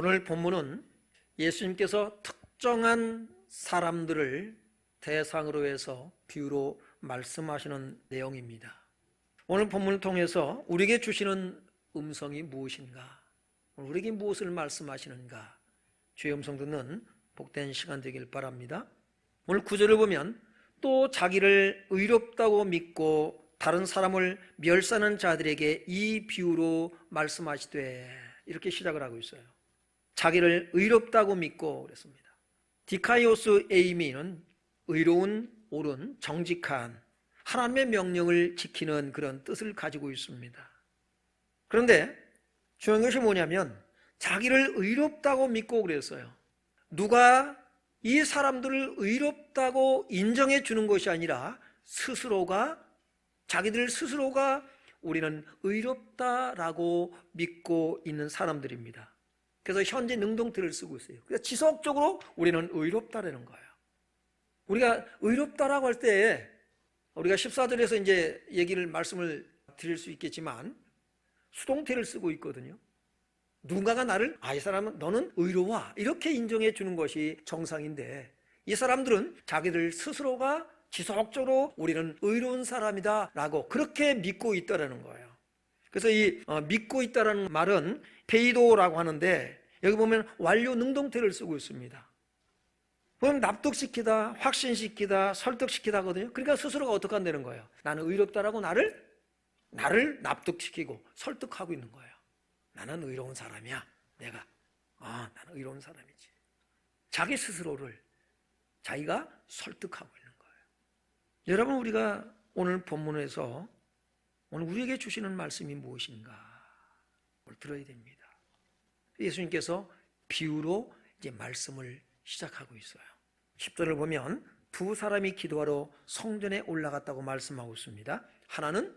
오늘 본문은 예수님께서 특정한 사람들을 대상으로 해서 비유로 말씀하시는 내용입니다. 오늘 본문을 통해서 우리에게 주시는 음성이 무엇인가? 우리에게 무엇을 말씀하시는가? 주의 음성 듣는 복된 시간 되길 바랍니다. 오늘 9절을 보면 또 자기를 의롭다고 믿고 다른 사람을 멸시하는 자들에게 이 비유로 말씀하시되, 이렇게 시작을 하고 있어요. 자기를 의롭다고 믿고 그랬습니다. 디카이오스 에이미는 의로운, 옳은, 정직한 하나님의 명령을 지키는 그런 뜻을 가지고 있습니다. 그런데 중요한 것이 뭐냐면 자기를 의롭다고 믿고 그랬어요. 누가 이 사람들을 의롭다고 인정해 주는 것이 아니라 자기들 스스로가 우리는 의롭다라고 믿고 있는 사람들입니다. 그래서 현재 능동태를 쓰고 있어요. 그래서 지속적으로 우리는 의롭다라는 거예요. 우리가 의롭다라고 할 때 우리가 14절에서 이제 말씀을 드릴 수 있겠지만 수동태를 쓰고 있거든요. 누군가가 나를 이 사람은 너는 의로워 이렇게 인정해 주는 것이 정상인데, 이 사람들은 자기들 스스로가 지속적으로 우리는 의로운 사람이다 라고 그렇게 믿고 있다라는 거예요. 그래서 이 믿고 있다라는 말은 페이도라고 하는데, 여기 보면 완료 능동태를 쓰고 있습니다. 그럼 납득시키다, 확신시키다, 설득시키다 하거든요. 그러니까 스스로가 어떻게 한다는 거예요? 나는 의롭다라고 나를 납득시키고 설득하고 있는 거예요. 나는 의로운 사람이야. 나는 의로운 사람이지. 자기 스스로를 자기가 설득하고 있는 거예요. 여러분, 우리가 오늘 본문에서 오늘 우리에게 주시는 말씀이 무엇인가 들어야 됩니다. 예수님께서 비유로 이제 말씀을 시작하고 있어요. 10절을 보면 두 사람이 기도하러 성전에 올라갔다고 말씀하고 있습니다. 하나는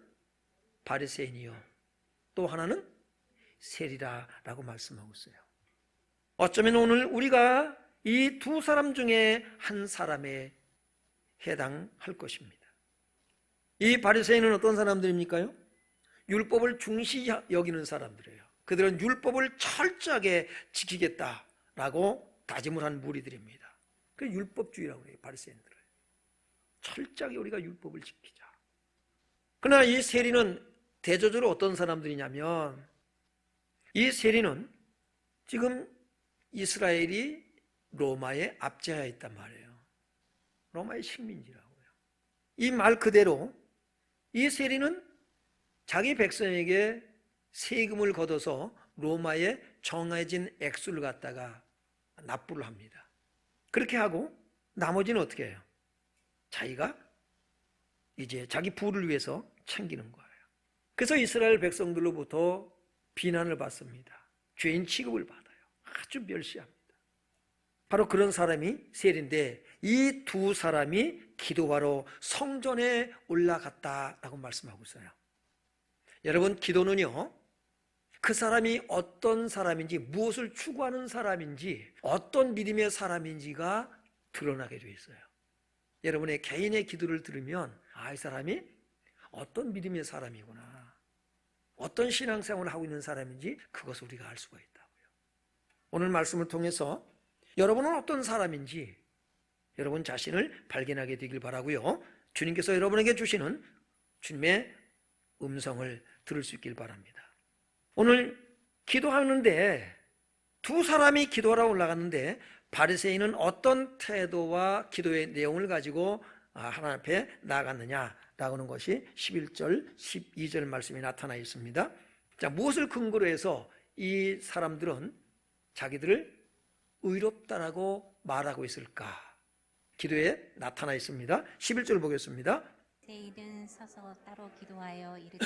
바리새인이요 또 하나는 세리라라고 말씀하고 있어요. 어쩌면 오늘 우리가 이 두 사람 중에 한 사람에 해당할 것입니다. 이 바리새인은 어떤 사람들입니까요? 율법을 중시 여기는 사람들이에요. 그들은 율법을 철저하게 지키겠다라고 다짐을 한 무리들입니다. 그 율법주의라고 해요. 바리새인들을 철저하게 우리가 율법을 지키자. 그러나 이 세리는 대조적으로 어떤 사람들이냐면, 이 세리는 지금 이스라엘이 로마에 압제하여 있단 말이에요. 로마의 식민지라고요. 이 말 그대로 이 세리는 자기 백성에게 세금을 걷어서 로마에 정해진 액수를 갖다가 납부를 합니다. 그렇게 하고 나머지는 어떻게 해요? 자기가 이제 자기 부를 위해서 챙기는 거예요. 그래서 이스라엘 백성들로부터 비난을 받습니다. 죄인 취급을 받아요. 아주 멸시합니다. 바로 그런 사람이 세리인데, 이 두 사람이 기도하러 성전에 올라갔다라고 말씀하고 있어요. 여러분, 기도는요, 그 사람이 어떤 사람인지, 무엇을 추구하는 사람인지, 어떤 믿음의 사람인지가 드러나게 되어 있어요. 여러분의 개인의 기도를 들으면 이 사람이 어떤 믿음의 사람이구나, 어떤 신앙생활을 하고 있는 사람인지 그것을 우리가 알 수가 있다고요. 오늘 말씀을 통해서 여러분은 어떤 사람인지 여러분 자신을 발견하게 되길 바라고요. 주님께서 여러분에게 주시는 주님의 음성을 들을 수 있길 바랍니다. 오늘 기도하는데 두 사람이 기도하러 올라갔는데, 바리새인은 어떤 태도와 기도의 내용을 가지고 하나님 앞에 나아갔느냐라고 하는 것이 11절, 12절 말씀이 나타나 있습니다. 자, 무엇을 근거로 해서 이 사람들은 자기들을 의롭다라고 말하고 있을까? 기도에 나타나 있습니다. 11절 보겠습니다. 세일은 서서 따로 기도하여 이르되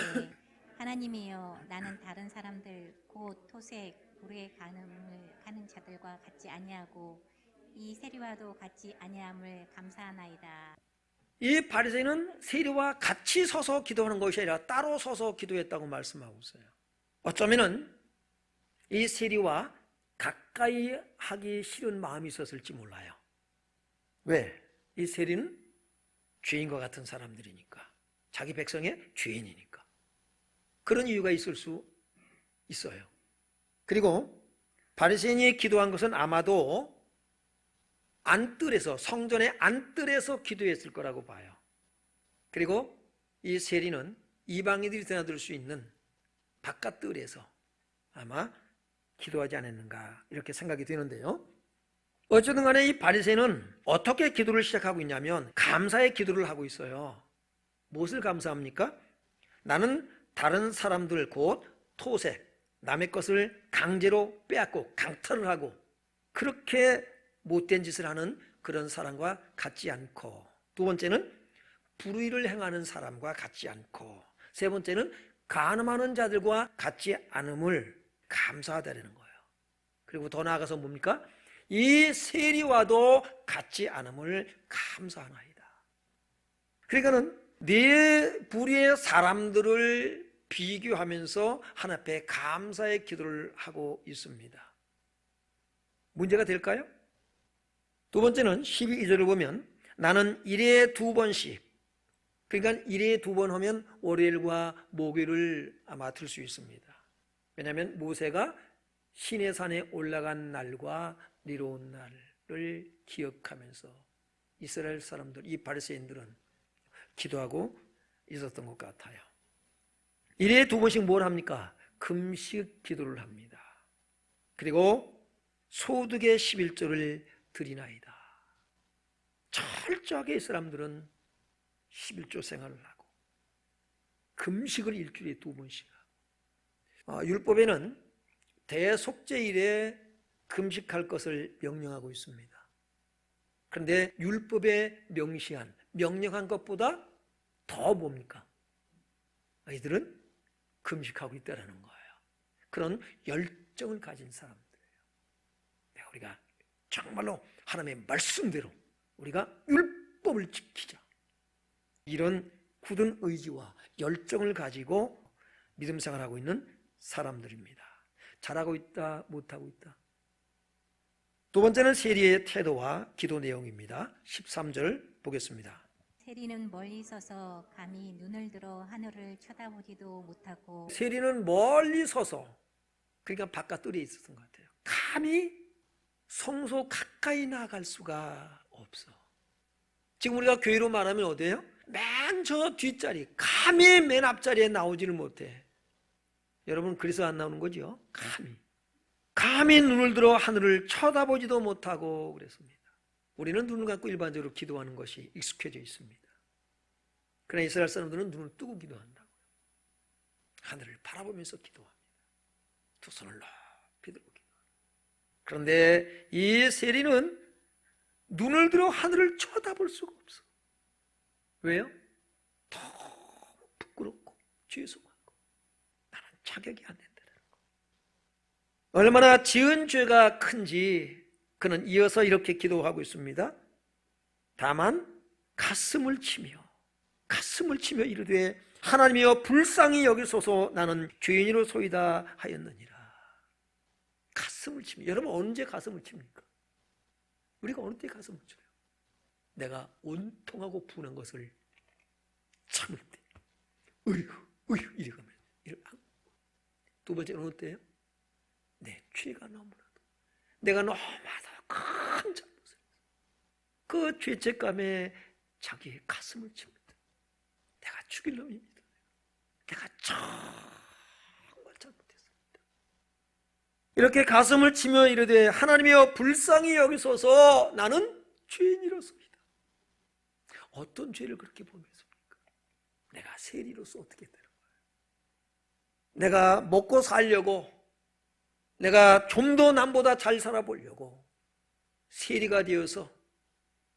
하나님이여, 나는 다른 사람들 곧 토색, 불에 가는 자들과 같지 아니하고 이 세리와도 같지 아니함을 감사하나이다. 이 바리새인은 세리와 같이 서서 기도하는 것이 아니라 따로 서서 기도했다고 말씀하고 있어요. 어쩌면은 이 세리와 가까이 하기 싫은 마음이 있었을지 몰라요. 왜? 이 세리는 죄인과 같은 사람들이니까, 자기 백성의 죄인이니까 그런 이유가 있을 수 있어요. 그리고 바리새인이 기도한 것은 아마도 안뜰에서, 성전의 안뜰에서 기도했을 거라고 봐요. 그리고 이 세리는 이방인들이 드나들 수 있는 바깥뜰에서 아마 기도하지 않았는가 이렇게 생각이 되는데요. 어쨌든 간에 이 바리새인은 어떻게 기도를 시작하고 있냐면 감사의 기도를 하고 있어요. 무엇을 감사합니까? 나는 다른 사람들 곧 토색, 남의 것을 강제로 빼앗고 강탈을 하고 그렇게 못된 짓을 하는 그런 사람과 같지 않고, 두 번째는 불의를 행하는 사람과 같지 않고, 세 번째는 간음하는 자들과 같지 않음을 감사하다는 거예요. 그리고 더 나아가서 뭡니까? 이 세리와도 같지 않음을 감사하나이다. 그러니까는 네 부류의 사람들을 비교하면서 하나님 앞에 감사의 기도를 하고 있습니다. 문제가 될까요? 두 번째는 12절을 보면 나는 일에 2번씩, 그러니까 일에 2번 하면 월요일과 목요일을 아마 들 수 있습니다. 왜냐하면 모세가 시내산에 올라간 날과 내려온 날을 기억하면서 이스라엘 사람들, 이 바리새인들은 기도하고 있었던 것 같아요. 일에 2번씩 뭘 합니까? 금식 기도를 합니다. 그리고 소득의 11조를 드리나이다. 철저하게 이 사람들은 11조 생활을 하고 금식을 일주일에 2번씩 하고, 율법에는 대속죄일에 금식할 것을 명령하고 있습니다. 그런데 율법에 명령한 것보다 더 뭡니까? 이들은 금식하고 있다는 거예요. 그런 열정을 가진 사람들이에요. 우리가 정말로 하나님의 말씀대로 우리가 율법을 지키자, 이런 굳은 의지와 열정을 가지고 믿음 생활하고 있는 사람들입니다. 잘하고 있다, 못하고 있다. 두 번째는 세리의 태도와 기도 내용입니다. 13절 보겠습니다. 세리는 멀리 서서 감히 눈을 들어 하늘을 쳐다보지도 못하고, 세리는 멀리 서서, 그러니까 바깥뜰에 있었던 것 같아요. 감히 성소 가까이 나갈 수가 없어. 지금 우리가 교회로 말하면 어디예요? 맨 저 뒷자리, 감히 맨 앞자리에 나오지를 못해. 여러분, 그래서 안 나오는 거죠? 감히 눈을 들어 하늘을 쳐다보지도 못하고 그랬습니다. 우리는 눈을 감고 일반적으로 기도하는 것이 익숙해져 있습니다. 그러나 이스라엘 사람들은 눈을 뜨고 기도한다고요. 하늘을 바라보면서 기도합니다. 두 손을 높이 들고 기도합니다. 그런데 이 세리는 눈을 들어 하늘을 쳐다볼 수가 없어. 왜요? 너무 부끄럽고 죄송하고 나는 자격이 안 된다는 거. 얼마나 지은 죄가 큰지 그는 이어서 이렇게 기도하고 있습니다. 다만 가슴을 치며 이르되 하나님이여 불쌍히 여기소서 나는 죄인으로소이다 하였느니라. 가슴을 치며, 여러분 언제 가슴을 칩니까? 우리가 어느 때 가슴을 쳐요? 내가 온통하고 분한 것을 참을 때, 이러면 두 번째는 어느 때예요? 내 죄가 너무나도, 내가 너무나도 큰 잘못을, 그 죄책감에 자기의 가슴을 칩니다. 내가 죽일 놈입니다. 내가 정말 잘못했습니다. 이렇게 가슴을 치며 이르되 하나님이여 불쌍히 여기소서 나는 죄인이로소이다. 어떤 죄를 그렇게 범했습니까? 내가 세리로서 어떻게 되는 거예요? 내가 먹고 살려고, 내가 좀 더 남보다 잘 살아보려고 세리가 되어서,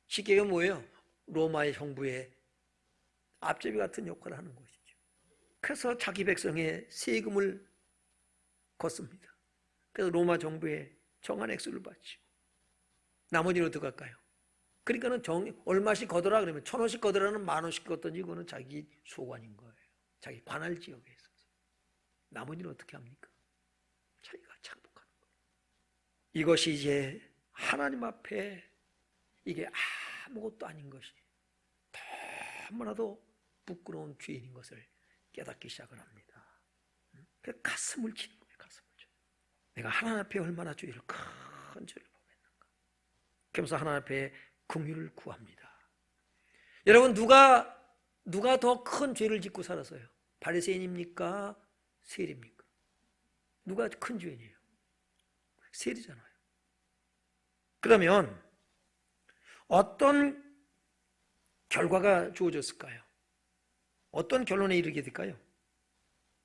쉽게 얘기하면 뭐예요? 로마의 정부의 앞제비 같은 역할을 하는 것이죠. 그래서 자기 백성의 세금을 걷습니다. 그래서 로마 정부에 정한 액수를 바치고 나머지는 어떡할까요? 그러니까는 얼마씩 걷어라 그러면 1,000원씩 걷어라는 10,000원씩 걷든지 이거는 자기 소관인 거예요. 자기 관할 지역에 있어서. 나머지는 어떻게 합니까? 자기가 착복하는 거예요. 이것이 이제 하나님 앞에 이게 아무것도 아닌 것이 너무나도 부끄러운 죄인인 것을 깨닫기 시작을 합니다. 그 가슴을 치는 거예요. 가슴을 쳐요. 내가 하나님 앞에 얼마나 죄를 큰 죄를 범했는가. 그러면서 하나님 앞에 긍휼을 구합니다. 여러분 누가 더 큰 죄를 짓고 살았어요? 바리새인입니까? 세리입니까? 누가 큰 죄인이에요? 세리잖아요. 그러면 어떤 결과가 주어졌을까요? 어떤 결론에 이르게 될까요?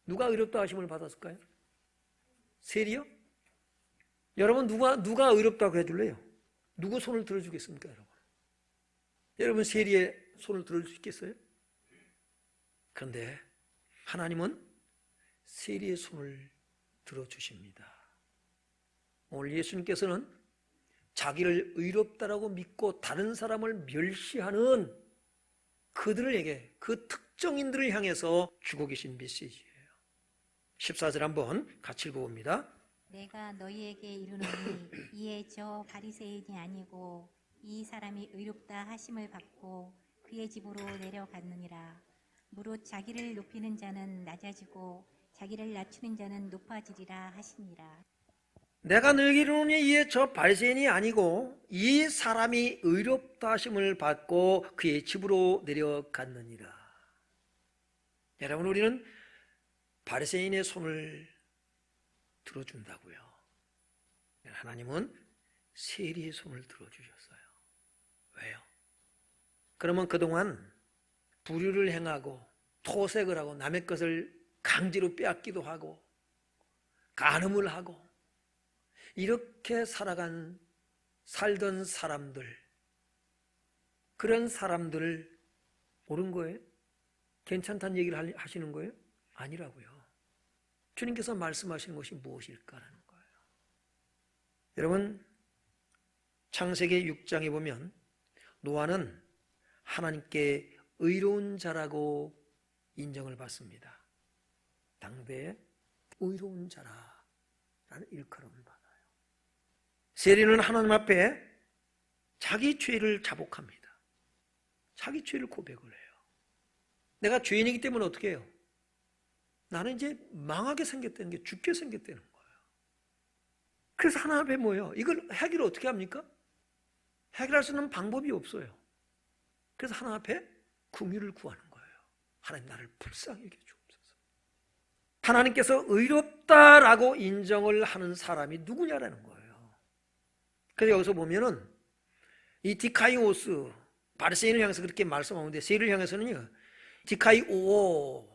누가 의롭다 하심을 받았을까요? 세리요? 여러분 누가 의롭다고 해줄래요? 누구 손을 들어주겠습니까, 여러분? 여러분 세리의 손을 들어줄 수 있겠어요? 그런데 하나님은 세리의 손을 들어주십니다. 오늘 예수님께서는 자기를 의롭다라고 믿고 다른 사람을 멸시하는 그들에게, 그 특정인들을 향해서 주고 계신 메시지예요. 14절 한번 같이 읽어봅니다. 내가 너희에게 이르노니 이에 저 바리새인이 아니고 이 사람이 의롭다 하심을 받고 그의 집으로 내려갔느니라. 무릇 자기를 높이는 자는 낮아지고 자기를 낮추는 자는 높아지리라 하시니라. 내가 너희에게 이르노니 이에 저 바리새인이 아니고 이 사람이 의롭다 하심을 받고 그의 집으로 내려갔느니라. 여러분 우리는 바리새인의 손을 들어준다고요. 하나님은 세리의 손을 들어주셨어요. 왜요? 그러면 그동안 불의를 행하고 토색을 하고 남의 것을 강제로 빼앗기도 하고 간음을 하고 이렇게 살던 사람들, 그런 사람들을 옳은 거예요? 괜찮다는 얘기를 하시는 거예요? 아니라고요. 주님께서 말씀하시는 것이 무엇일까라는 거예요. 여러분 창세기 6장에 보면 노아는 하나님께 의로운 자라고 인정을 받습니다. 당대의 의로운 자라라는 일컬음을 받아요. 세리는 하나님 앞에 자기 죄를 자복합니다. 자기 죄를 고백을 해요. 내가 죄인이기 때문에 어떻게 해요? 나는 이제 망하게 생겼다는 게, 죽게 생겼다는 거예요. 그래서 하나님 앞에 뭐예요? 이걸 해결을 어떻게 합니까? 해결할 수 있는 방법이 없어요. 그래서 하나님 앞에 긍휼을 구하는 거예요. 하나님 나를 불쌍히 여겨 주옵소서. 하나님께서 의롭다라고 인정을 하는 사람이 누구냐라는 거예요. 그래서 여기서 보면은 이 디카이오스, 바리새인을 향해서 그렇게 말씀하는데 세리를 향해서는요, 디카이오의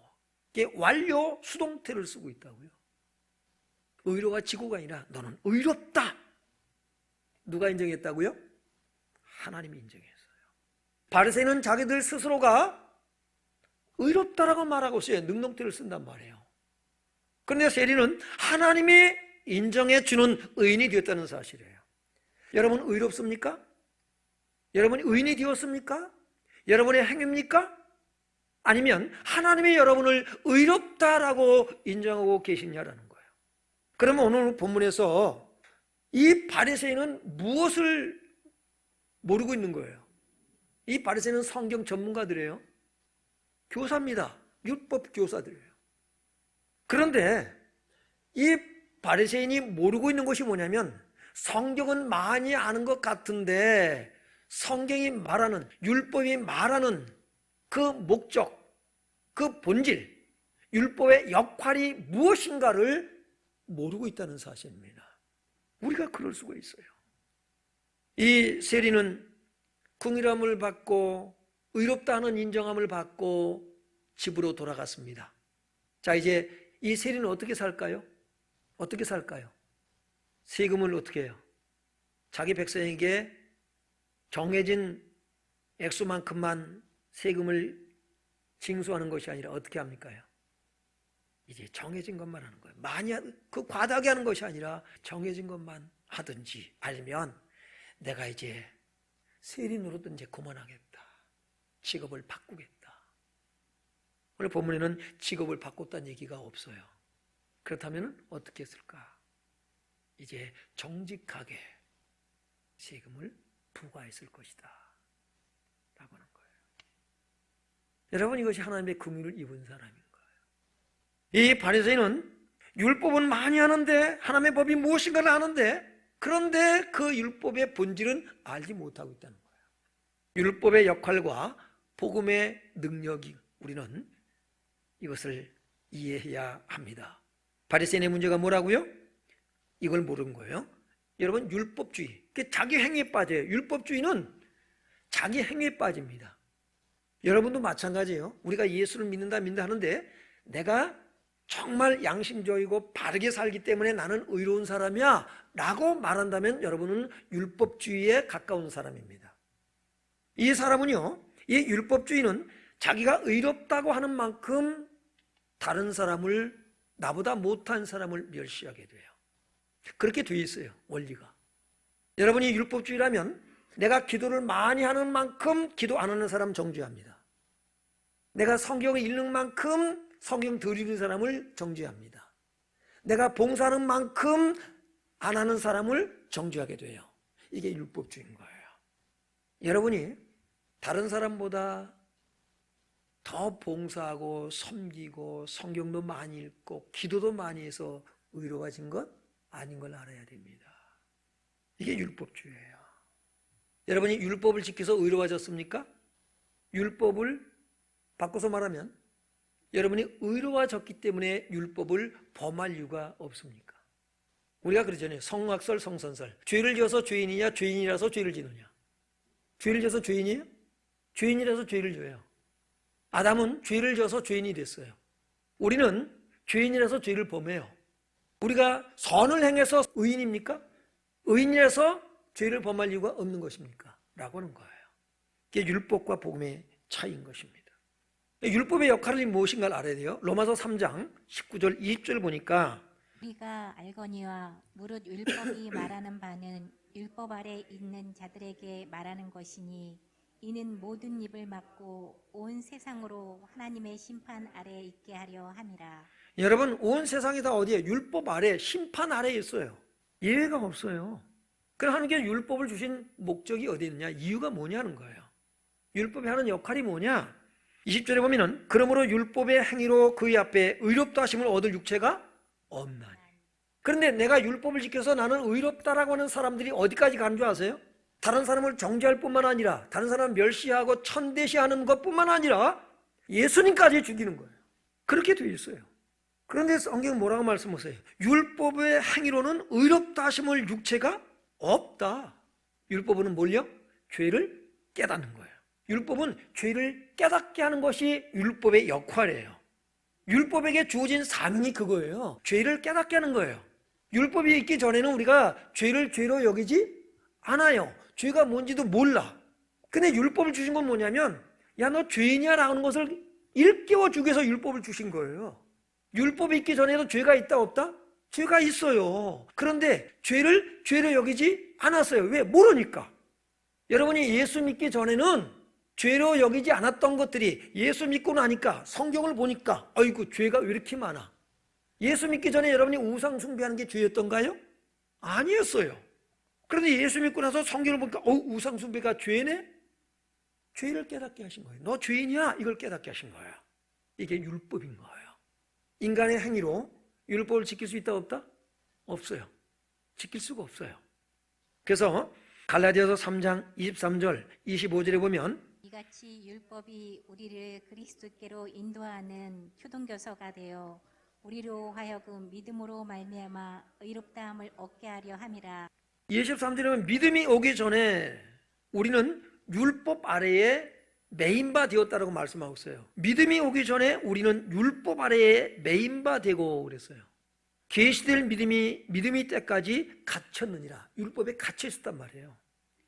완료 수동태를 쓰고 있다고요. 의로가 지고가 아니라 너는 의롭다. 누가 인정했다고요? 하나님이 인정했어요. 바리새인은 자기들 스스로가 의롭다라고 말하고 있어요. 능동태를 쓴단 말이에요. 그런데 세리는 하나님이 인정해 주는 의인이 되었다는 사실이에요. 여러분 의롭습니까? 여러분이 의인이 되었습니까? 여러분의 행위입니까? 아니면 하나님이 여러분을 의롭다라고 인정하고 계시냐라는 거예요. 그러면 오늘 본문에서 이 바리새인은 무엇을 모르고 있는 거예요? 이 바리새인은 성경 전문가들이에요. 교사입니다. 율법 교사들이에요. 그런데 이 바리새인이 모르고 있는 것이 뭐냐면 성경은 많이 아는 것 같은데 성경이 말하는, 율법이 말하는 그 목적, 그 본질, 율법의 역할이 무엇인가를 모르고 있다는 사실입니다. 우리가 그럴 수가 있어요. 이 세리는 긍휼함을 받고 의롭다는 인정함을 받고 집으로 돌아갔습니다. 자, 이제 이 세리는 어떻게 살까요? 어떻게 살까요? 세금을 어떻게 해요? 자기 백성에게 정해진 액수만큼만 세금을 징수하는 것이 아니라 어떻게 합니까? 이제 정해진 것만 하는 거예요. 많이 그 과다하게 하는 것이 아니라 정해진 것만 하든지, 아니면 내가 이제 세리 노릇은 이제 그만하겠다. 직업을 바꾸겠다. 오늘 본문에는 직업을 바꿨다는 얘기가 없어요. 그렇다면 어떻게 했을까? 이제 정직하게 세금을 부과했을 것이다 라고 하는 거예요. 여러분 이것이 하나님의 긍휼을 입은 사람인 거예요. 이 바리새인은 율법은 많이 하는데, 하나님의 법이 무엇인가를 아는데, 그런데 그 율법의 본질은 알지 못하고 있다는 거예요. 율법의 역할과 복음의 능력이, 우리는 이것을 이해해야 합니다. 바리새인의 문제가 뭐라고요? 이걸 모르는 거예요. 여러분, 율법주의, 자기 행위에 빠져요. 율법주의는 자기 행위에 빠집니다. 여러분도 마찬가지예요. 우리가 예수를 믿는다 하는데, 내가 정말 양심적이고 바르게 살기 때문에 나는 의로운 사람이야 라고 말한다면 여러분은 율법주의에 가까운 사람입니다. 이 사람은요, 이 율법주의는 자기가 의롭다고 하는 만큼 다른 사람을, 나보다 못한 사람을 멸시하게 돼요. 그렇게 돼 있어요, 원리가. 여러분이 율법주의라면 내가 기도를 많이 하는 만큼 기도 안 하는 사람 정죄합니다. 내가 성경을 읽는 만큼 성경 덜 읽는 사람을 정죄합니다. 내가 봉사하는 만큼 안 하는 사람을 정죄하게 돼요. 이게 율법주의인 거예요. 여러분이 다른 사람보다 더 봉사하고 섬기고 성경도 많이 읽고 기도도 많이 해서 의로워진 것 아닌 걸 알아야 됩니다. 이게 율법주의예요. 여러분이 율법을 지켜서 의로워졌습니까? 율법을 바꿔서 말하면 여러분이 의로워졌기 때문에 율법을 범할 이유가 없습니까? 우리가 그러잖아요. 성악설, 성선설. 죄를 지어서 죄인이냐, 죄인이라서 죄를 지느냐. 죄를 지어서 죄인이에요? 죄인이라서 죄를 져요. 아담은 죄를 지어서 죄인이 됐어요. 우리는 죄인이라서 죄를 범해요. 우리가 선을 행해서 의인입니까? 의인이라서 죄를 범할 이유가 없는 것입니까? 라고 하는 거예요. 이게 율법과 복음의 차이인 것입니다. 율법의 역할이 무엇인가를 알아야 돼요. 로마서 3장 19절 20절 보니까 우리가 알거니와 무릇 율법이 말하는 바는 율법 아래 있는 자들에게 말하는 것이니 이는 모든 입을 막고 온 세상으로 하나님의 심판 아래 있게 하려 함이라. 여러분, 온 세상이 다 어디에? 율법 아래, 심판 아래에 있어요. 예외가 없어요. 그럼 하나님께서 율법을 주신 목적이 어디 있느냐? 이유가 뭐냐는 거예요. 율법이 하는 역할이 뭐냐? 20절에 보면은 그러므로 율법의 행위로 그의 앞에 의롭다 하심을 얻을 육체가 없나니. 그런데 내가 율법을 지켜서 나는 의롭다라고 하는 사람들이 어디까지 가는 줄 아세요? 다른 사람을 정죄할 뿐만 아니라 다른 사람을 멸시하고 천대시하는 것뿐만 아니라 예수님까지 죽이는 거예요. 그렇게 되어 있어요. 그런데 성경은 뭐라고 말씀하세요? 율법의 행위로는 의롭다 하심을 육체가 없다. 율법은 뭘요? 죄를 깨닫는 거예요. 율법은 죄를 깨닫게 하는 것이 율법의 역할이에요. 율법에게 주어진 사명이 그거예요. 죄를 깨닫게 하는 거예요. 율법이 있기 전에는 우리가 죄를 죄로 여기지 않아요. 죄가 뭔지도 몰라. 근데 율법을 주신 건 뭐냐면, 야, 너 죄인이야 라는 것을 일깨워 주기 위해서 율법을 주신 거예요. 율법이 있기 전에도 죄가 있다 없다? 죄가 있어요. 그런데 죄를 죄로 여기지 않았어요. 왜? 모르니까. 여러분이 예수 믿기 전에는 죄로 여기지 않았던 것들이 예수 믿고 나니까 성경을 보니까 아이고 죄가 왜 이렇게 많아. 예수 믿기 전에 여러분이 우상 숭배하는 게 죄였던가요? 아니었어요. 그런데 예수 믿고 나서 성경을 보니까 우상 숭배가 죄네? 죄를 깨닫게 하신 거예요. 너 죄인이야? 이걸 깨닫게 하신 거예요. 이게 율법인 거예요. 인간의 행위로 율법을 지킬 수 있다 없다? 없어요. 지킬 수가 없어요. 그래서 갈라디아서 3장 23절 25절에 보면 이같이 율법이 우리를 그리스도께로 인도하는 초등교서가 되어 우리로 하여금 믿음으로 말미암아 의롭다함을 얻게 하려 함이라. 23절에 보면 믿음이 오기 전에 우리는 율법 아래에 매인바 되었다라고 말씀하고 있어요. 믿음이 오기 전에 우리는 율법 아래에 매인바 되고 그랬어요. 계시될 믿음이 때까지 갇혔느니라. 율법에 갇혀 있었단 말이에요.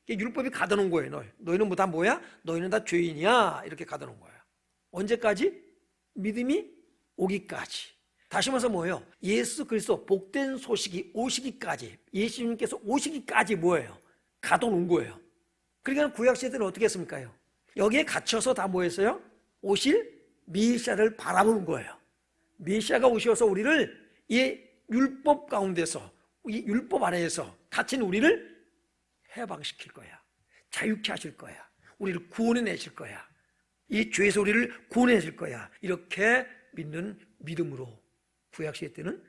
율법이 가둬놓은 거예요. 너희는 뭐 다 뭐야? 너희는 다 죄인이야. 이렇게 가둬놓은 거예요. 언제까지? 믿음이 오기까지. 다시 말해서 뭐예요? 예수 그리스도 복된 소식이 오시기까지, 예수님께서 오시기까지 뭐예요? 가둬놓은 거예요. 그러니까 구약시대는 어떻게 했습니까? 여기에 갇혀서 다 뭐 했어요? 오실 메시아를 바라보는 거예요. 메시아가 오셔서 우리를 이 율법 가운데서, 이 율법 아래에서 갇힌 우리를 해방시킬 거야. 자유케 하실 거야. 우리를 구원해내실 거야. 이 죄에서 우리를 구원해내실 거야. 이렇게 믿는 믿음으로 구약시대 때는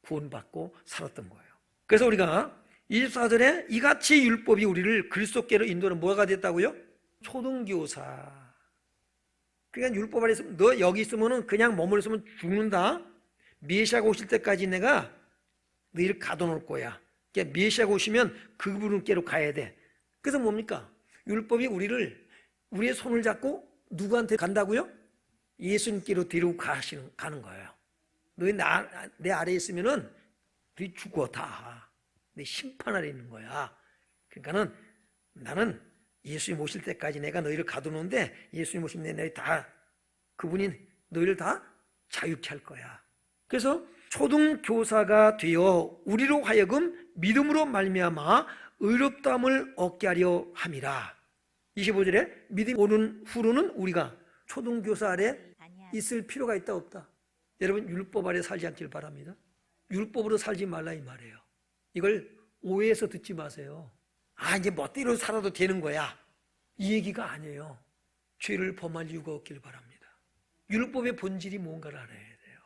구원받고 살았던 거예요. 그래서 우리가 24절에 이같이 율법이 우리를 그리스도께로 인도하는 뭐가 됐다고요? 초등교사. 그러니까 율법 아래 있으면 너 여기 있으면 그냥 머물러 있으면 죽는다. 메시아가 오실 때까지 내가 너희를 가둬놓을 거야. 그러니까 메시아가 오시면 그분께로 가야 돼. 그래서 뭡니까? 율법이 우리의 손을 잡고 누구한테 간다고요? 예수님께로 데리고 가는 거예요. 너희 내 아래에 있으면은 너희 죽어 다. 내 심판 아래 있는 거야. 그러니까는 나는 예수님 오실 때까지 내가 너희를 가두는데 예수님 오시면 너희 다 그분이 너희를 다 자유케 할 거야. 그래서 초등교사가 되어 우리로 하여금 믿음으로 말미암아 의롭다함을 얻게 하려 함이라. 25절에 믿음이 오는 후로는 우리가 초등교사 아래 있을 필요가 있다 없다? 여러분 율법 아래 살지 않길 바랍니다. 율법으로 살지 말라 이 말이에요. 이걸 오해해서 듣지 마세요. 이제 멋대로 살아도 되는 거야. 이 얘기가 아니에요. 죄를 범할 이유가 없길 바랍니다. 율법의 본질이 뭔가를 알아야 돼요.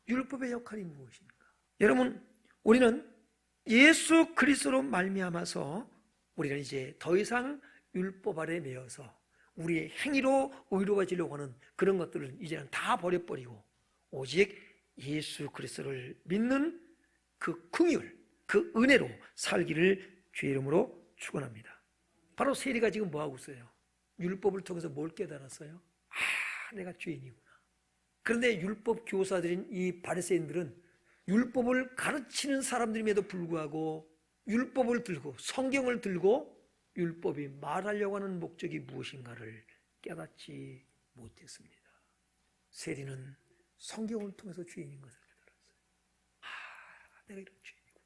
율법의 역할이 무엇인가? 여러분 우리는 예수 그리스도로 말미암아서 우리는 이제 더 이상 율법 아래 매여서 우리의 행위로 의로워지려고 하는 그런 것들을 이제는 다 버려버리고 오직 예수 그리스도를 믿는 그 긍휼, 그 은혜로 살기를 주의 이름으로 축원합니다. 바로 세리가 지금 뭐하고 있어요? 율법을 통해서 뭘 깨달았어요? 내가 죄인이구나. 그런데 율법 교사들인 이 바리새인들은 율법을 가르치는 사람들임에도 불구하고 율법을 들고 성경을 들고 율법이 말하려고 하는 목적이 무엇인가를 깨닫지 못했습니다. 세리는 성경을 통해서 죄인인 것을 깨달았어요. 내가 이런 죄인이구나.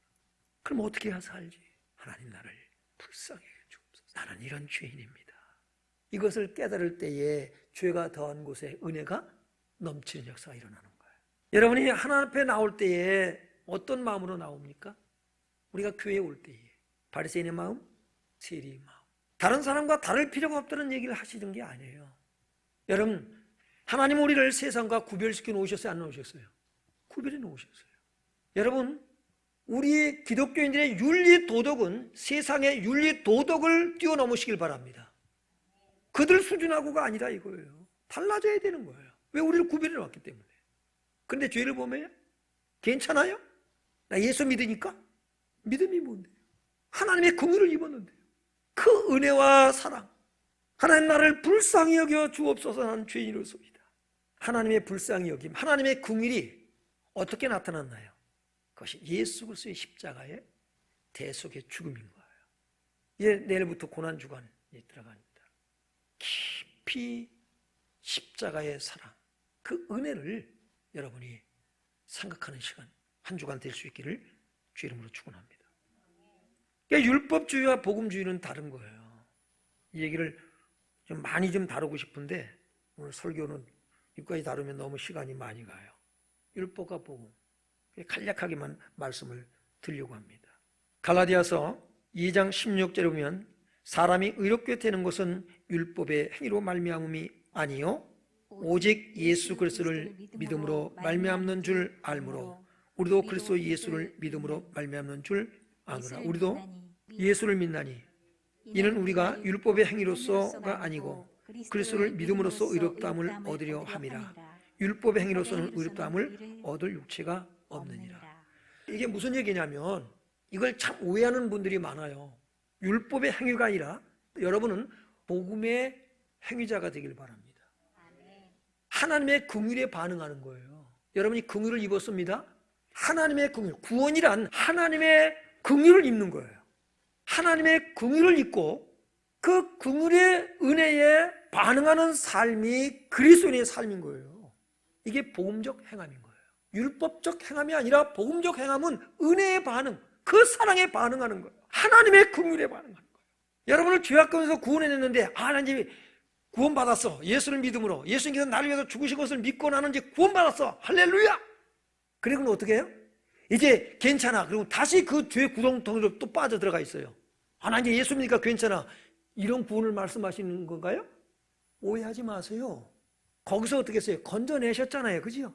그럼 어떻게 해야 살지? 하나님 나를 불쌍히 주옵소서. 나는 이런 죄인입니다. 이것을 깨달을 때에 죄가 더한 곳에 은혜가 넘치는 역사가 일어나는 거예요. 여러분이 하나님 앞에 나올 때에 어떤 마음으로 나옵니까? 우리가 교회에 올 때에 바리새인의 마음, 세리의 마음. 다른 사람과 다를 필요가 없다는 얘기를 하시는 게 아니에요. 여러분 하나님 우리를 세상과 구별시켜 놓으셨어요? 안 놓으셨어요? 구별해 놓으셨어요. 여러분 우리 기독교인들의 윤리도덕은 세상의 윤리도덕을 뛰어넘으시길 바랍니다. 그들 수준하고가 아니라 이거예요. 달라져야 되는 거예요. 왜? 우리를 구별해 놨기 때문에. 그런데 죄를 보면 괜찮아요? 나 예수 믿으니까? 믿음이 뭔데요? 하나님의 긍휼을 입었는데요. 그 은혜와 사랑, 하나님 나를 불쌍히 여겨 주옵소서 하는 죄인으로서이다. 하나님의 불쌍히 여김, 하나님의 긍휼이 어떻게 나타났나요? 그것이 예수 그리스도의 십자가의 대속의 죽음인 거예요. 이제 내일부터 고난주간에 들어갑니다. 깊이 십자가의 사랑, 그 은혜를 여러분이 생각하는 시간, 한 주간 될 수 있기를 주 이름으로 축원합니다. 그러니까 율법주의와 복음주의는 다른 거예요. 이 얘기를 좀 많이 다루고 싶은데 오늘 설교는 여기까지 다루면 너무 시간이 많이 가요. 율법과 복음 간략하게만 말씀을 드리려고 합니다. 갈라디아서 2장 16절에 보면 사람이 의롭게 되는 것은 율법의 행위로 말미암음이 아니요 오직 예수 그리스도를 믿음으로 말미암는 줄 알므로 우리도 그리스도 예수를 믿음으로 말미암는 줄 아노라. 우리도 예수를 믿나니 이는 우리가 율법의 행위로서가 아니고 그리스도를 믿음으로써 의롭다함을 얻으려 함이라. 율법의 행위로서는 의롭다함을 얻을 육체가 없느니라. 이게 무슨 얘기냐면 이걸 참 오해하는 분들이 많아요. 율법의 행위가 아니라 여러분은 복음의 행위자가 되길 바랍니다. 하나님의 긍휼에 반응하는 거예요. 여러분이 긍휼을 입었습니다. 하나님의 긍휼, 구원이란 하나님의 긍휼을 입는 거예요. 하나님의 긍휼을 입고 그 긍휼의 은혜에 반응하는 삶이 그리스도인의 삶인 거예요. 이게 복음적 행함인 거예요. 율법적 행함이 아니라 복음적 행함은 은혜의 반응, 그 사랑에 반응하는 거예요. 하나님의 긍휼에 반응하는 거예요. 여러분을 죄악 가운데서 구원해냈는데 나 이제 구원받았어. 예수를 믿음으로 예수님께서 나를 위해서 죽으신 것을 믿고 나는 이제 구원받았어. 할렐루야. 그리고는 어떻게 해요? 이제 괜찮아. 그리고 다시 그 죄 구덩텅이로 또 빠져들어가 있어요. 나 이제 예수 믿으니까 괜찮아. 이런 구원을 말씀하시는 건가요? 오해하지 마세요. 거기서 어떻게 했어요? 건져내셨잖아요. 그죠?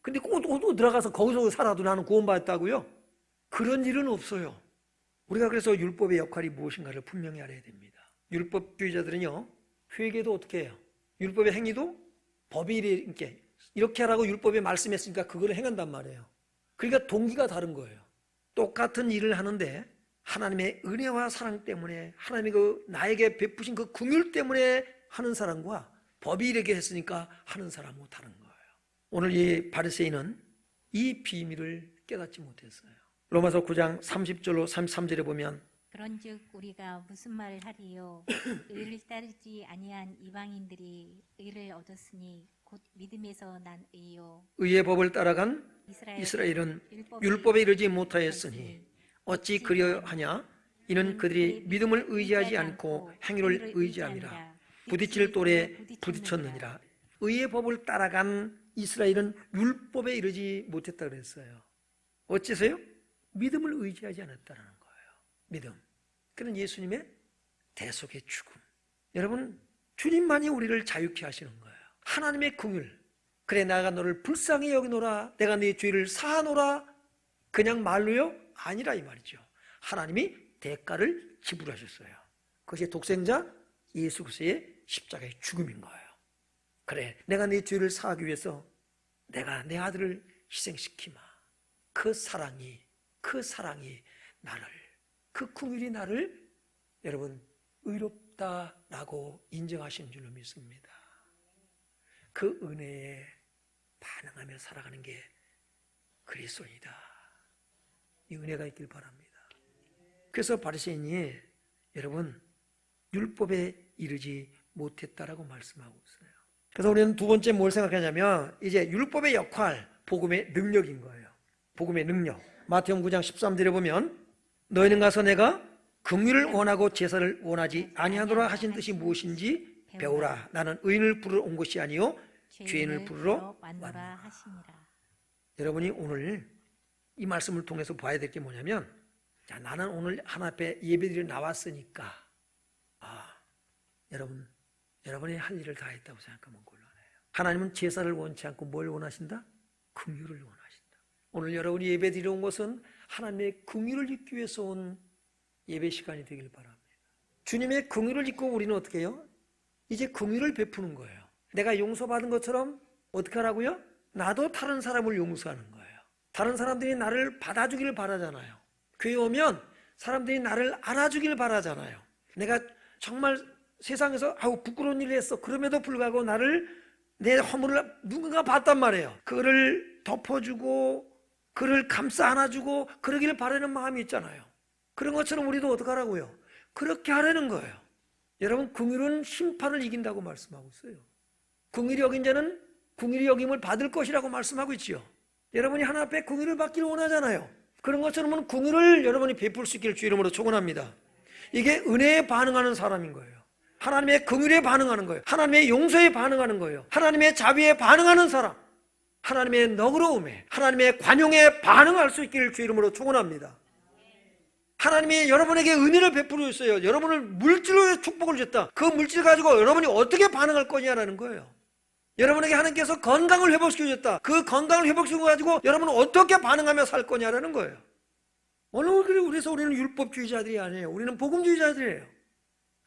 근데 꼭 들어가서 거기서 살아도 나는 구원받았다고요? 그런 일은 없어요. 우리가 그래서 율법의 역할이 무엇인가를 분명히 알아야 됩니다. 율법주의자들은요, 회개도 어떻게 해요? 율법의 행위도 법이 이렇게 하라고 율법에 말씀했으니까 그걸 행한단 말이에요. 그러니까 동기가 다른 거예요. 똑같은 일을 하는데 하나님의 은혜와 사랑 때문에 하나님이 나에게 베푸신 그 긍휼 때문에 하는 사람과 법이 이렇게 했으니까 하는 사람은 다른 거예요. 오늘 이 바리새인은 이 비밀을 깨닫지 못했어요. 로마서 9장 30절로 33절에 보면 그런즉 우리가 무슨 말을 하리요 의를 따르지 아니한 이방인들이 의를 얻었으니 곧 믿음에서 난 의요 의의 법을 따라간 이스라엘은 율법에 이르지 못하였으니 어찌 그리하냐 이는 그들이 믿음을 의지하지 않고 행위를 의지함이라 부딪힐 돌에 부딪혔느니라. 의의 법을 따라간 이스라엘은 율법에 이르지 못했다 그랬어요. 어째서요? 믿음을 의지하지 않았다는 거예요. 믿음. 그는 예수님의 대속의 죽음. 여러분, 주님만이 우리를 자유케 하시는 거예요. 하나님의 긍휼. 그래, 내가 너를 불쌍히 여기노라. 내가 네 죄를 사하노라. 그냥 말로요? 아니라 이 말이죠. 하나님이 대가를 지불하셨어요. 그것이 독생자 예수 그리스도의 십자가의 죽음인 거예요. 그래, 내가 네 죄를 사하기 위해서 내가 내 아들을 희생시키마. 그 사랑이 나를, 그 긍휼이 나를 여러분 의롭다라고 인정하시는 줄로 믿습니다. 그 은혜에 반응하며 살아가는 게 그리스도이다. 이 은혜가 있길 바랍니다. 그래서 바리새인이 여러분 율법에 이르지 못했다라고 말씀하고 있어요. 그래서 우리는 두 번째 뭘 생각하냐면 이제 율법의 역할, 복음의 능력인 거예요. 복음의 능력. 마태복음 9장 13절에 보면 너희는 가서 내가 긍휼을 원하고 제사를 원하지 아니하노라 하신 뜻이 무엇인지 배우라. 나는 의인을 부르러 온 것이 아니요 죄인을 부르러 왔노라 하시니라. 여러분이 오늘 이 말씀을 통해서 봐야 될 게 뭐냐면, 자, 나는 오늘 하나님 앞에 예배드리러 나왔으니까 여러분이 할 일을 다 했다고 생각하면 곤란해요. 하나님은 제사를 원치 않고 뭘 원하신다? 긍휼을 원하신다. 오늘 여러분이 예배드리러 온 것은 하나님의 긍휼을 잊기 위해서 온 예배 시간이 되길 바랍니다. 주님의 긍휼을 잊고 우리는 어떻게 해요? 이제 긍휼을 베푸는 거예요. 내가 용서받은 것처럼 어떻게 하라고요? 나도 다른 사람을 용서하는 거예요. 다른 사람들이 나를 받아주길 바라잖아요. 교회 오면 사람들이 나를 알아주길 바라잖아요. 내가 정말 세상에서 부끄러운 일을 했어. 그럼에도 불구하고 내 허물을 누군가 봤단 말이에요. 그거를 덮어주고 그를 감싸 안아주고 그러기를 바라는 마음이 있잖아요. 그런 것처럼 우리도 어떻게 하라고요? 그렇게 하라는 거예요. 여러분, 긍휼은 심판을 이긴다고 말씀하고 있어요. 긍휼히 여긴 자는 긍휼히 여김을 받을 것이라고 말씀하고 있지요. 여러분이 하나님 앞에 긍휼을 받기를 원하잖아요. 그런 것처럼 긍휼을 여러분이 베풀 수 있기를 주 이름으로 축원합니다. 이게 은혜에 반응하는 사람인 거예요. 하나님의 긍휼에 반응하는 거예요. 하나님의 용서에 반응하는 거예요. 하나님의 자비에 반응하는 사람, 하나님의 너그러움에, 하나님의 관용에 반응할 수 있기를 주 이름으로 축원합니다. 하나님이 여러분에게 은혜를 베풀어 있어요. 여러분을 물질로 축복을 줬다. 그 물질 가지고 여러분이 어떻게 반응할 거냐라는 거예요. 여러분에게 하나님께서 건강을 회복시켜 줬다. 그 건강을 회복시켜 가지고 여러분은 어떻게 반응하며 살 거냐라는 거예요. 오늘 그래서 우리는 율법주의자들이 아니에요. 우리는 복음주의자들이에요.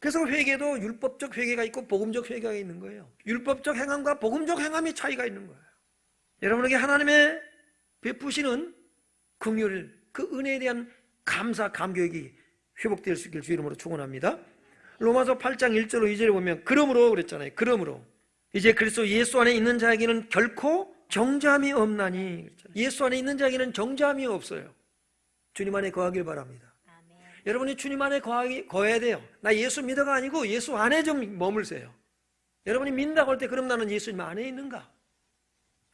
그래서 회개도 율법적 회개가 있고 복음적 회개가 있는 거예요. 율법적 행함과 복음적 행함이 차이가 있는 거예요. 여러분에게 하나님의 베푸시는 긍휼, 그 은혜에 대한 감사, 감격이 회복될 수 있길 주 이름으로 축원합니다. 로마서 8장 1절로 2절에 보면 그러므로 그랬잖아요. 그러므로 이제 그리스도 예수 안에 있는 자에게는 결코 정죄함이 없나니. 예수 안에 있는 자에게는 정죄함이 없어요. 주님 안에 거하길 바랍니다. 아멘. 여러분이 주님 안에 거해야 돼요. 나 예수 믿어가 아니고 예수 안에 좀 머물세요. 여러분이 믿는다고 할 때 그럼 나는 예수님 안에 있는가?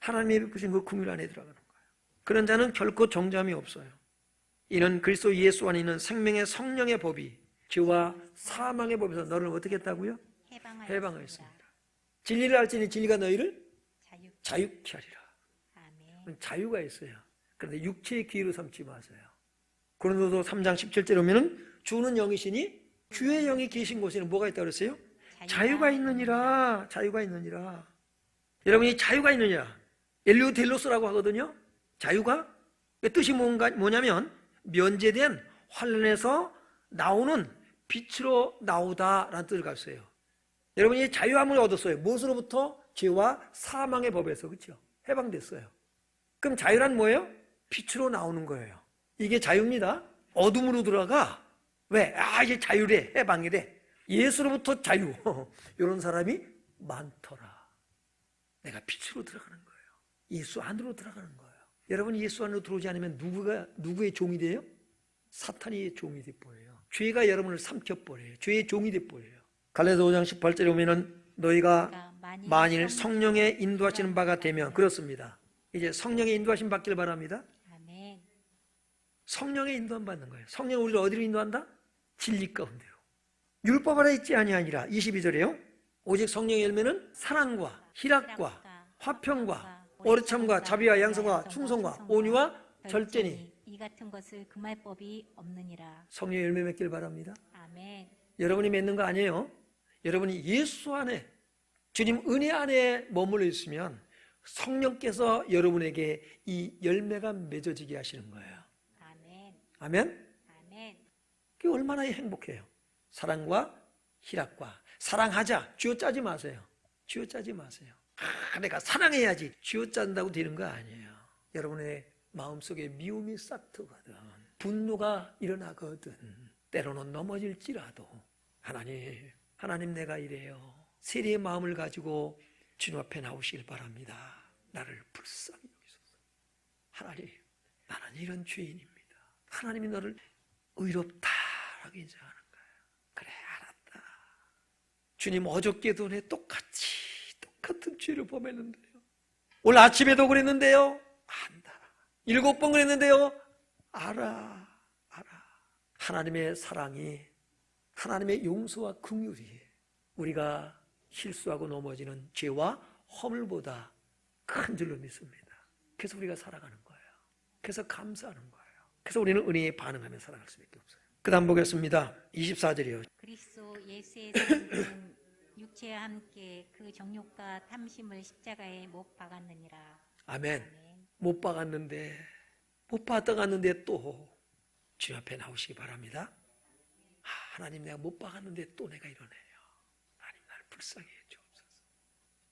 하나님이 베푸신 그 긍휼 안에 들어가는 거예요. 그런 자는 결코 정죄함이 없어요. 이는 그리스도 예수 안에 있는 생명의 성령의 법이 죄와 사망의 법에서 너를 어떻게 했다고요? 해방하였습니다. 진리를 알지니 진리가 너희를 자유케 하리라. 아멘. 자유가 있어요. 그런데 육체의 귀로 삼지 마세요. 고린도서 3장 17절에 보면은 주는 영이시니 주의 영이 계신 곳에는 뭐가 있다고 그랬어요? 자유가 있느니라. 자유가 있느니라. 여러분이 자유가 있느냐? 엘리오 델로스라고 하거든요. 자유가 뜻이 뭐냐면 면제된 환란에서 나오는 빛으로 나오다라는 뜻을 가지고 있어요. 여러분이 자유함을 얻었어요. 무엇으로부터? 죄와 사망의 법에서. 그렇죠? 해방됐어요. 그럼 자유란 뭐예요? 빛으로 나오는 거예요. 이게 자유입니다. 어둠으로 들어가. 왜? 이제 자유래. 해방이래. 예수로부터 자유. 이런 사람이 많더라. 내가 빛으로 들어가는 거예요. 예수 안으로 들어가는 거예요. 여러분 예수 안으로 들어오지 않으면 누구의 종이 돼요? 사탄의 종이 돼버려요. 죄가 여러분을 삼켜버려요. 죄의 종이 돼버려요. 갈라디아서 5장 18절에 보면은 너희가 만일 성령의 인도하시는 바가 되면, 그렇습니다. 이제 성령의 인도하심 받기를 바랍니다. 아멘. 성령의 인도함 받는 거예요. 성령 우리를 어디로 인도한다? 진리 가운데로. 율법 아래 있지 아니하니라. 22절에요. 오직 성령의 열매는 사랑과 희락과 화평과 오르참과 자비와 양성과 충성과 온유와 절제니 이 같은 것을 금할 법이 없느니라. 성령의 열매 맺기를 바랍니다. 아멘. 여러분이 맺는 거 아니에요. 여러분이 예수 안에, 주님 은혜 안에 머물러 있으면 성령께서 여러분에게 이 열매가 맺어지게 하시는 거예요. 아멘. 아멘? 아멘. 그게 얼마나 행복해요. 사랑과 희락과. 사랑하자. 쥐어짜지 마세요. 쥐어짜지 마세요. 내가 사랑해야지. 쥐어짠다고 되는 거 아니에요. 여러분의 마음속에 미움이 싹 트거든. 분노가 일어나거든. 때로는 넘어질지라도 하나님 내가 이래요. 세리의 마음을 가지고 주님 앞에 나오시길 바랍니다. 나를 불쌍히 여기소서. 하나님, 나는 이런 죄인입니다. 하나님이 너를 의롭다라고 인정하는 거예요. 그래, 알았다. 주님 어저께도 내 똑같은 죄를 범했는데요. 오늘 아침에도 그랬는데요. 안다. 7번 그랬는데요. 알아. 하나님의 사랑이, 하나님의 용서와 긍휼이 우리가 실수하고 넘어지는 죄와 허물보다 큰 줄로 믿습니다. 그래서 우리가 살아가는 거예요. 그래서 감사하는 거예요. 그래서 우리는 은혜에 반응하며 살아갈 수밖에 없어요. 그 다음 보겠습니다. 24절이요. 그리스도 예수에서는 육체와 함께 그 정욕과 탐심을 십자가에 못 박았느니라. 아멘. 못 박았는데 또 주님 앞에 나오시기 바랍니다. 하나님, 내가 못 박았는데 또 내가 이러네요. 하나님, 나를 불쌍히 해주옵소서.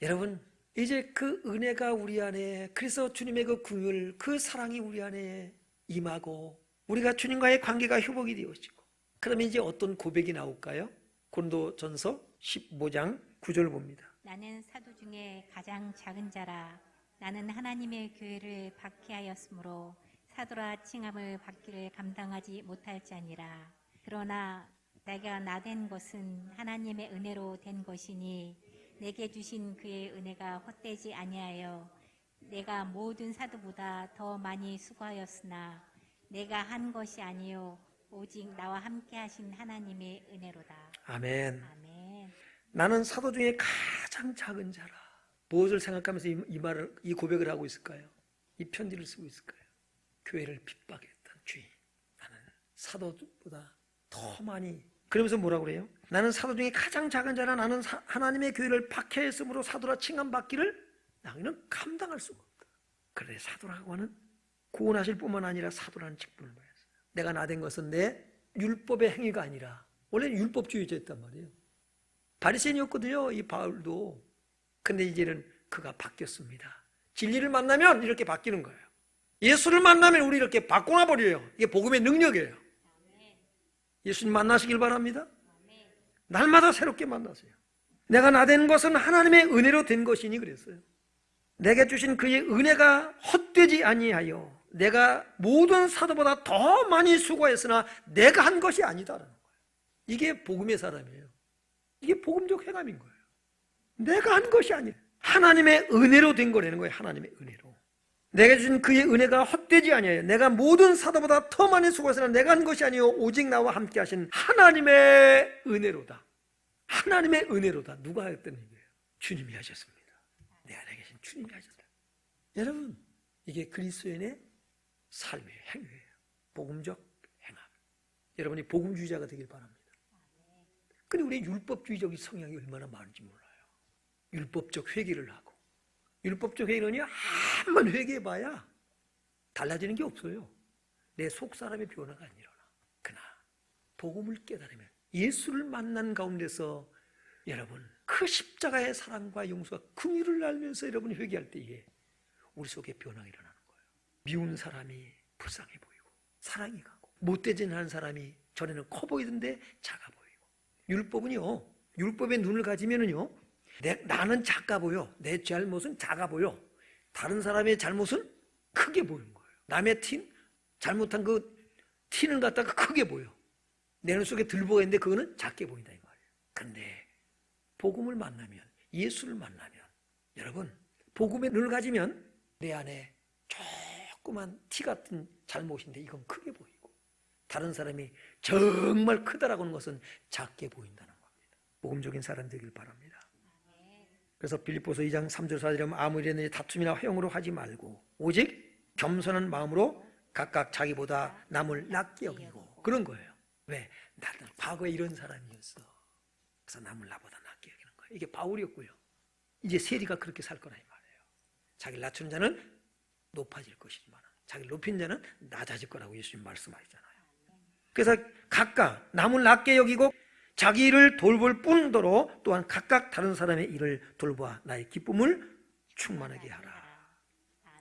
여러분, 이제 그 은혜가 우리 안에, 그래서 주님의 그 긍휼, 그 사랑이 우리 안에 임하고 우리가 주님과의 관계가 회복이 되어지고, 그러면 이제 어떤 고백이 나올까요? 고린도전서 15장 9절 봅니다. 나는 사도 중에 가장 작은 자라. 나는 하나님의 교회를 박해하였으므로 사도라 칭함을 받기를 감당하지 못할 자니라. 그러나 내가 나된 것은 하나님의 은혜로 된 것이니 내게 주신 그의 은혜가 헛되지 아니하여 내가 모든 사도보다 더 많이 수고하였으나 내가 한 것이 아니요 오직 나와 함께 하신 하나님의 은혜로다. 아멘. 아멘. 나는 사도 중에 가장 작은 자라. 무엇을 생각하면서 이 고백을 하고 있을까요? 이 편지를 쓰고 있을까요? 교회를 핍박했던 죄인. 나는 사도보다 더 많이. 그러면서 뭐라고 그래요? 나는 사도 중에 가장 작은 자라. 나는 하나님의 교회를 박해했으므로 사도라 칭함받기를 나는 감당할 수가 없다. 그런데 사도라고 하는 구원하실 뿐만 아니라 사도라는 직분을 받았어요. 내가 나된 것은 내 율법의 행위가 아니라, 원래는 율법주의자였단 말이에요. 바리새인이었거든요, 이 바울도. 근데 이제는 그가 바뀌었습니다. 진리를 만나면 이렇게 바뀌는 거예요. 예수를 만나면 우리 이렇게 바꿔놔 버려요. 이게 복음의 능력이에요. 예수님 만나시길 바랍니다. 날마다 새롭게 만나세요. 내가 나된 것은 하나님의 은혜로 된 것이니 그랬어요. 내게 주신 그의 은혜가 헛되지 아니하여 내가 모든 사도보다 더 많이 수고했으나 내가 한 것이 아니다라는 거예요. 이게 복음의 사람이에요. 이게 복음적 회감인 거예요. 내가 한 것이 아니에요. 하나님의 은혜로 된 거라는 거예요. 하나님의 은혜로. 내게 주신 그의 은혜가 헛되지 아니하여 내가 모든 사도보다 더 많이 수고했으나 내가 한 것이 아니요 오직 나와 함께 하신 하나님의 은혜로다. 하나님의 은혜로다. 누가 했던 얘기예요? 주님이 하셨습니다. 내 안에 계신 주님이 하셨다. 여러분, 이게 그리스도인의 삶의 행위예요. 복음적 행함. 여러분이 복음주의자가 되길 바랍니다. 근데 우리 율법주의적인 성향이 얼마나 많은지 몰라요. 율법적 회개를 하고 율법적 회개는요, 한번 회개해봐야 달라지는 게 없어요. 내 속사람의 변화가 안 일어나. 그러나 복음을 깨달으면, 예수를 만난 가운데서 여러분 그 십자가의 사랑과 용서와 긍휼을 알면서 여러분이 회개할 때에 우리 속에 변화가 일어나는 거예요. 미운 사람이 불쌍해 보이고, 사랑이 가고, 못되진 않은 사람이 전에는 커 보이던데 작아 보이고. 율법은요, 율법의 눈을 가지면은요, 나는 작아 보여. 내 잘못은 작아 보여. 다른 사람의 잘못은 크게 보이는 거예요. 남의 잘못한 그 티는 갖다가 크게 보여. 내 눈 속에 들보가 있는데 그거는 작게 보인다 이 말이에요. 그런데 복음을 만나면, 예수를 만나면, 여러분 복음의 눈을 가지면 내 안에 조그만 티 같은 잘못인데 이건 크게 보이고, 다른 사람이 정말 크다라고 하는 것은 작게 보인다는 겁니다. 복음적인 사람 되길 바랍니다. 그래서 빌립보서 2장 3절 4절에 보면 아무리 이랬는지 다툼이나 회용으로 하지 말고 오직 겸손한 마음으로 각각 자기보다 남을 낮게 여기고, 그런 거예요. 왜? 나는 과거에 이런 사람이었어. 그래서 남을 나보다 낮게 여기는 거예요. 이게 바울이었고요. 이제 세리가 그렇게 살 거라 이 말이에요. 자기를 낮춘 자는 높아질 것이지만 자기를 높인 자는 낮아질 거라고 예수님 말씀하시잖아요. 그래서 각각 남을 낮게 여기고 자기 일을 돌볼 뿐더러 또한 각각 다른 사람의 일을 돌보아 나의 기쁨을 충만하게 하라.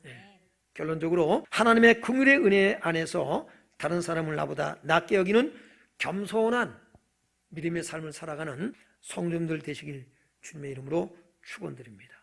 네. 결론적으로 하나님의 긍휼의 은혜 안에서 다른 사람을 나보다 낮게 여기는 겸손한 믿음의 삶을 살아가는 성도님들 되시길 주님의 이름으로 축원드립니다.